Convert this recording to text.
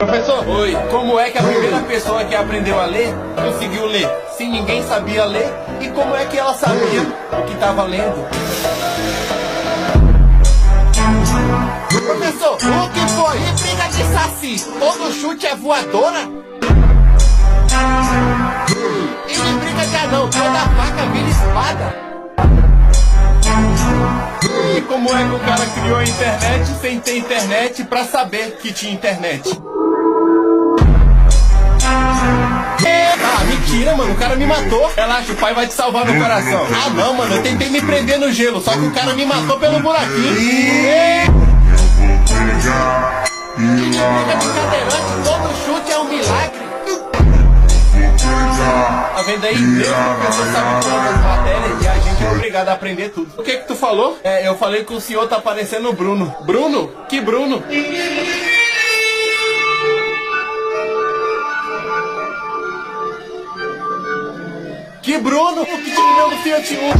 Professor, Oi, como é que a primeira pessoa que aprendeu a ler conseguiu ler se ninguém sabia ler? E como é que ela sabia o que estava lendo? Professor, o que foi? Briga de saci, todo chute é voadora? E de briga de anão, toda faca vira espada? E como é que o cara criou a internet sem ter internet pra saber que tinha internet? Ah, mentira, mano, o cara me matou. Relaxa, o pai vai te salvar no coração. Ah, não, mano, eu tentei me prender no gelo, só que o cara me matou pelo buraquinho. Briga de cadeirante, todo chute é um milagre. Tá vendo aí? Mesmo que a pessoa sabe todas as matérias e a gente é obrigado a aprender tudo. O que que tu falou? Eu falei que o senhor tá parecendo o Bruno. Bruno? Que Bruno? Que Bruno? O que te deu do Fiat Uno?